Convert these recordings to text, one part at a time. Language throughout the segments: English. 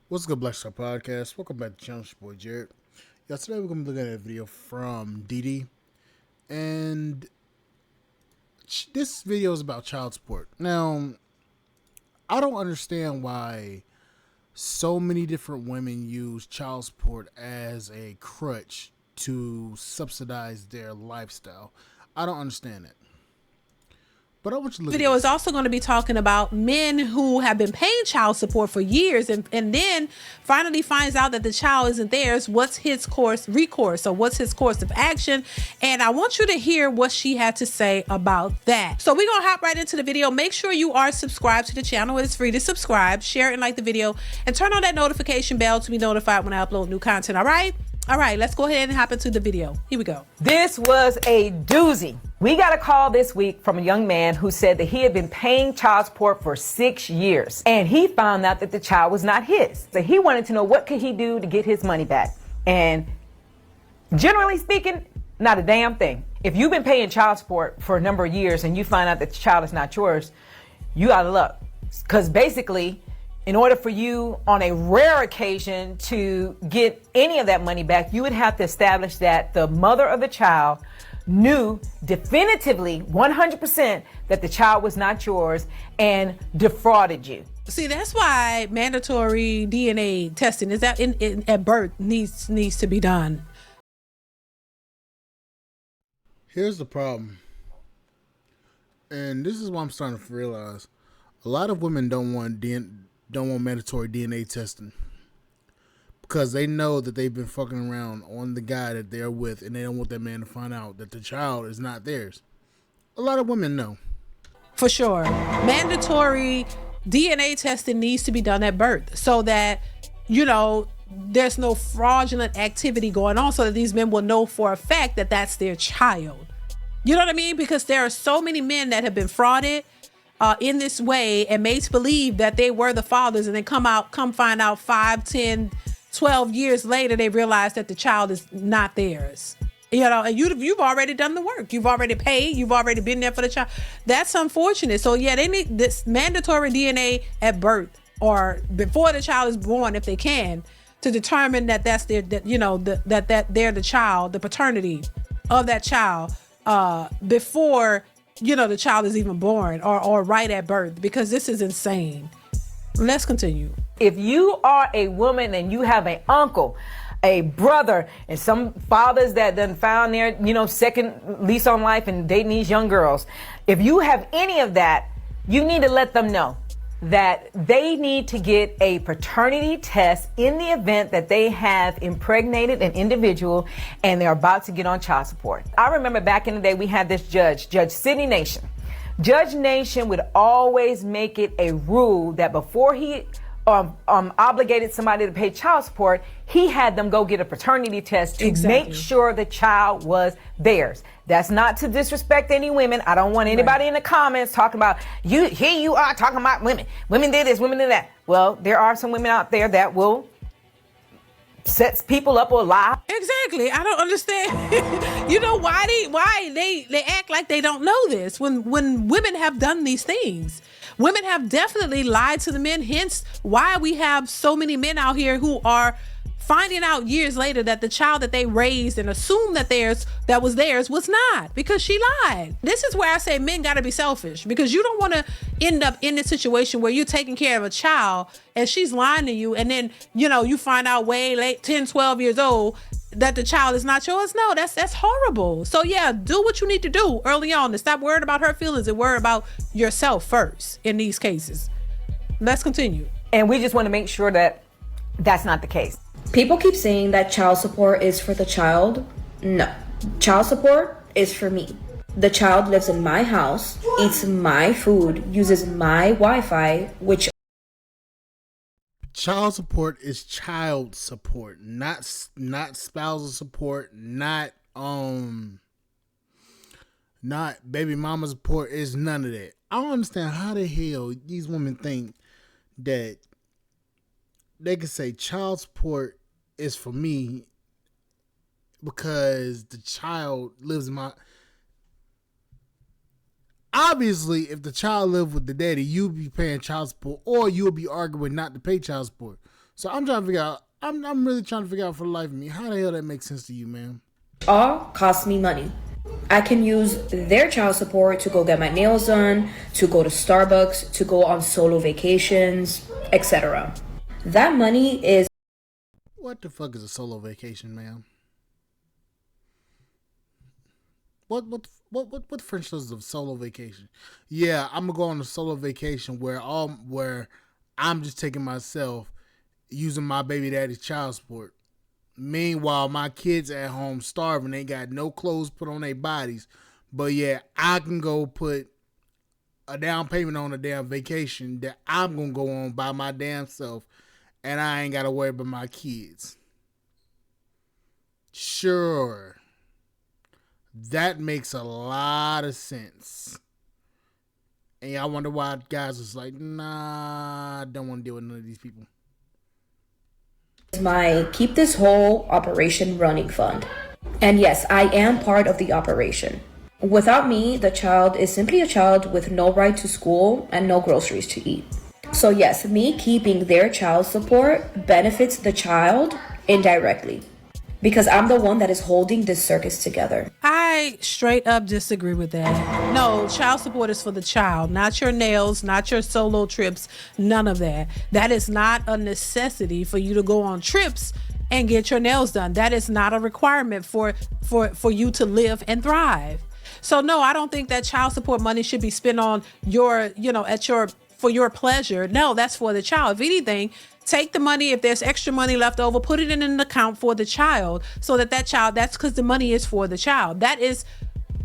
What's good, Black Star Podcast? Welcome back to the channel, it's your boy Jared. Yeah, today we're going to be looking at a video from Didi. And this video is about child support. Now, I don't understand why so many different women use child support as a crutch to subsidize their lifestyle. I don't understand it. But I want you to look Video at is also going to be talking about men who have been paying child support for years and then finally finds out that the child isn't theirs. What's his recourse? So what's his course of action? And I want you to hear what she had to say about that. So we're going to hop right into the video. Make sure you are subscribed to the channel. It is free to subscribe, share and like the video, and turn on that notification bell to be notified when I upload new content. All right? All right, let's go ahead and hop into the video. Here we go. This was a doozy. We got a call this week from a young man who said that he had been paying child support for 6 years and he found out that the child was not his. So he wanted to know what could he do to get his money back. And generally speaking, not a damn thing. If you've been paying child support for a number of years and you find out that the child is not yours, you out of luck. Because basically, in order for you on a rare occasion to get any of that money back, you would have to establish that the mother of the child knew definitively 100% that the child was not yours and defrauded you. See, that's why mandatory DNA testing is that at birth needs to be done. Here's the problem. And this is what I'm starting to realize. A lot of women don't want mandatory DNA testing because they know that they've been fucking around on the guy that they're with and they don't want that man to find out that the child is not theirs. A lot of women know. For sure. Mandatory DNA testing needs to be done at birth so that, you know, there's no fraudulent activity going on, so that these men will know for a fact that that's their child. You know what I mean? Because there are so many men that have been frauded in this way and made to believe that they were the fathers, and then come find out 5, 10, 12 years later, they realize that the child is not theirs. You know, and you've already done the work. You've already paid. You've already been there for the child. That's unfortunate. So yeah, they need this mandatory DNA at birth or before the child is born, if they can, to determine that that's their, that they're the child, the paternity of that child before, the child is even born or right at birth, because this is insane. Let's continue. If you are a woman and you have an uncle, a brother, and some fathers that done found their, second lease on life and dating these young girls, if you have any of that, you need to let them know that they need to get a paternity test in the event that they have impregnated an individual and they're about to get on child support. I remember back in the day, we had this Judge Sidney Nation. Judge Nation would always make it a rule that before he obligated somebody to pay child support, he had them go get a paternity test to make sure the child was theirs. That's not to disrespect any women. I don't want anybody in the comments talking about you are talking about women. Women did this, women did that. Well, there are some women out there that will set people up or lie. Exactly. I don't understand. Why they act like they don't know this when women have done these things. Women have definitely lied to the men, hence why we have so many men out here who are finding out years later that the child that they raised and assumed that was theirs was not, because she lied. This is where I say men got to be selfish, because you don't want to end up in a situation where you're taking care of a child and she's lying to you, and then you find out way late, 10, 12 years old, that the child is not yours. No, that's horrible. So yeah, do what you need to do early on to stop worrying about her feelings and worry about yourself first in these cases. Let's continue. And we just want to make sure that that's not the case. People keep saying that child support is for the child. No, child support is for me. The child lives in my house, eats my food, uses my Wi-Fi, which Child support is child support, not spousal support, not baby mama support. Is none of that. I don't understand how the hell these women think that they can say child support is for me because the child lives in my. Obviously, if the child lived with the daddy, you'd be paying child support, or you'll be arguing not to pay child support. So I'm trying to figure out. I'm really trying to figure out for the life of me, how the hell that makes sense to you, man? All cost me money. I can use their child support to go get my nails done, to go to Starbucks, to go on solo vacations, etc. That money is... What the fuck is a solo vacation, man? What French does a solo vacation? Yeah, I'm gonna go on a solo vacation where I'm just taking myself, using my baby daddy's child support. Meanwhile, my kids at home starving. They got no clothes put on their bodies. But yeah, I can go put a down payment on a damn vacation that I'm going to go on by my damn self. And I ain't got to worry about my kids. Sure. That makes a lot of sense. And I wonder why guys was like, nah, I don't want to deal with none of these people. My keep this whole operation running fund. And yes, I am part of the operation. Without me, the child is simply a child with no right to school and no groceries to eat. So yes, me keeping their child support benefits the child indirectly, because I'm the one that is holding this circus together. I straight up disagree with that. No, child support is for the child, not your nails, not your solo trips, none of that. That is not a necessity for you to go on trips and get your nails done. That is not a requirement for you to live and thrive. So no, I don't think that child support money should be spent on for your pleasure. No, that's for the child. If anything, take the money, if there's extra money left over, put it in an account for the child, so that child, that's because the money is for the child. That is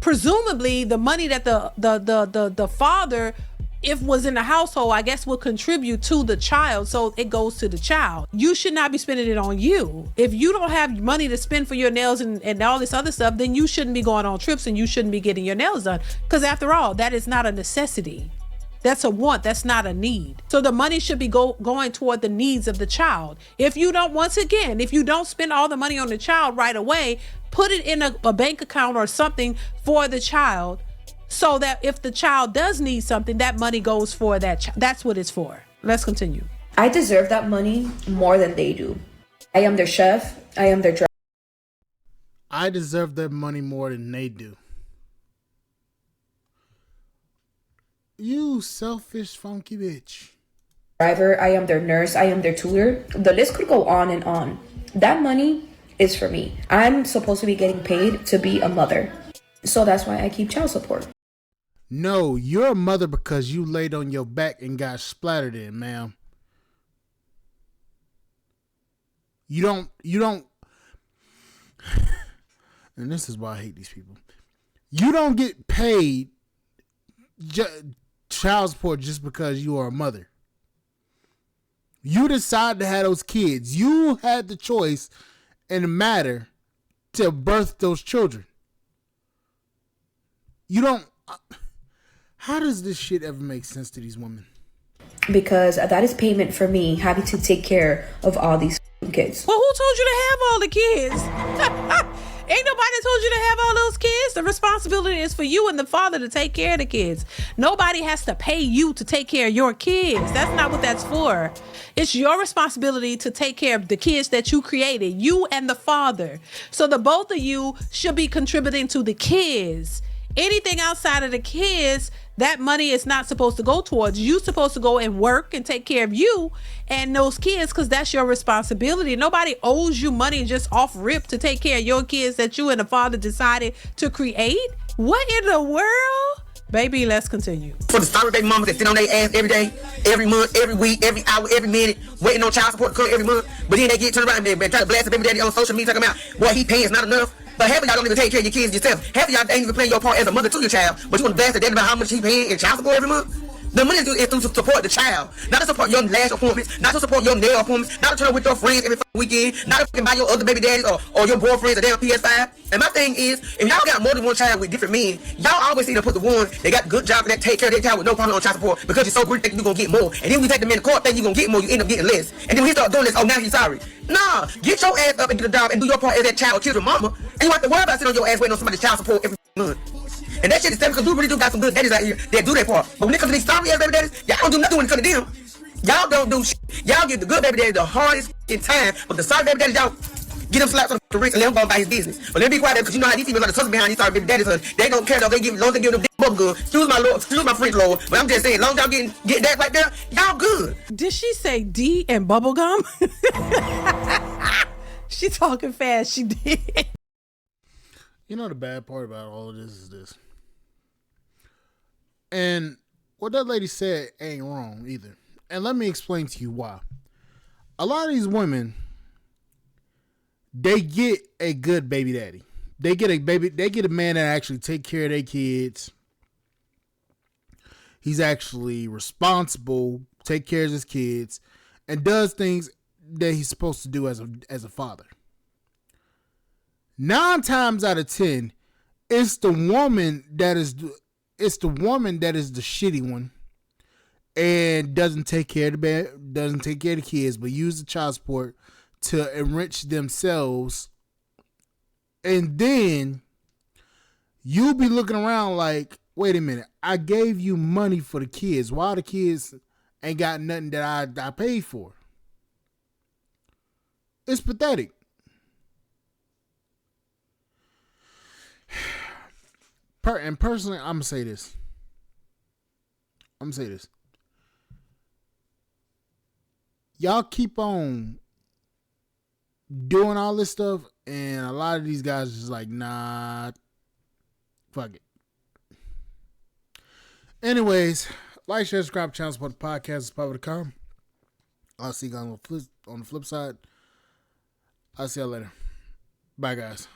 presumably the money that the father, if was in the household, I guess will contribute to the child, so it goes to the child. You should not be spending it on you. If you don't have money to spend for your nails and all this other stuff, then you shouldn't be going on trips and you shouldn't be getting your nails done, because after all, that is not a necessity. That's a want. That's not a need. So the money should be going toward the needs of the child. If you don't spend all the money on the child right away, put it in a bank account or something for the child, so that if the child does need something, that money goes for that. That's what it's for. Let's continue. I deserve that money more than they do. I am their chef. I am their driver. I deserve that money more than they do. You selfish, funky bitch. Driver, I am their nurse, I am their tutor. The list could go on and on. That money is for me. I'm supposed to be getting paid to be a mother. So that's why I keep child support. No, you're a mother because you laid on your back and got splattered in, ma'am. You don't, and this is why I hate these people. You don't get paid child support just because you are a mother. You decide to have those kids. You had the choice and the matter to birth those children. You don't. How does this shit ever make sense to these women? Because that is payment for me having to take care of all these kids. Well, who told you to have all the kids? Ain't nobody told you to have all those kids. The responsibility is for you and the father to take care of the kids. Nobody has to pay you to take care of your kids. That's not what that's for. It's your responsibility to take care of the kids that you created, you and the father. So the both of you should be contributing to the kids. Anything outside of the kids, that money is not supposed to go towards. You're supposed to go and work and take care of you and those kids, because that's your responsibility. Nobody owes you money just off rip to take care of your kids that you and the father decided to create. What in the world? Baby, let's continue. For the sorry baby mamas that sit on their ass every day, every month, every week, every hour, every minute, waiting on child support to come every month, but then they get turned around and try to blast the baby daddy on social media talking about what he paying is not enough. But half of y'all don't even take care of your kids yourself. Half of y'all ain't even playing your part as a mother to your child, but you want to blast the daddy about how much he paying in child support every month? The money is to support the child, not to support your lash appointments, not to support your nail appointments, not to turn up with your friends every weekend, not to fucking buy your other baby daddies or your boyfriends a damn PS5. And my thing is, if y'all got more than one child with different men, y'all always need to put the one that got good job that take care of their child with no problem on child support, because you're so great that you're gonna get more. And then when you take the man to court, think you're gonna get more, you end up getting less. And then when he start doing this, oh, now he's sorry. Nah, get your ass up and get a job and do your part as that child or children mama. And you have to worry about sitting on your ass waiting on somebody's child support every month. And that shit is sad, because we really do got some good daddies out here that do their part. But when it comes to these sorry ass baby daddies, y'all don't do nothing when it comes to them. Y'all don't do shit. Y'all give the good baby daddy the hardest in time, but the sorry baby daddy, y'all get him slaps on the wrist and let him go about his business. But let me be quiet because you know how these females are the tussle behind these sorry baby daddies. They don't care though. They give, as long as they give them bubble gum. Excuse my lord, excuse my French lord. But I'm just saying, as long as y'all get that right there, y'all good. Did she say D and bubblegum? She talking fast. She did. You know the bad part about all of this is this. And what that lady said ain't wrong either. And let me explain to you why. A lot of these women, they get a good baby daddy. They get a man that actually take care of their kids. He's actually responsible, take care of his kids, and does things that he's supposed to do as a father. 9 times out of 10, it's the woman that is the shitty one and doesn't take care of the kids, but use the child support to enrich themselves. And then you'll be looking around like, wait a minute, I gave you money for the kids. Why the kids ain't got nothing that I paid for? It's pathetic. And personally, I'm going to say this. Y'all keep on doing all this stuff, and a lot of these guys are just like, nah, fuck it. Anyways, like, share, subscribe, channel, support the podcast. It's Papa.com. I'll see you guys on the flip side. I'll see y'all later. Bye, guys.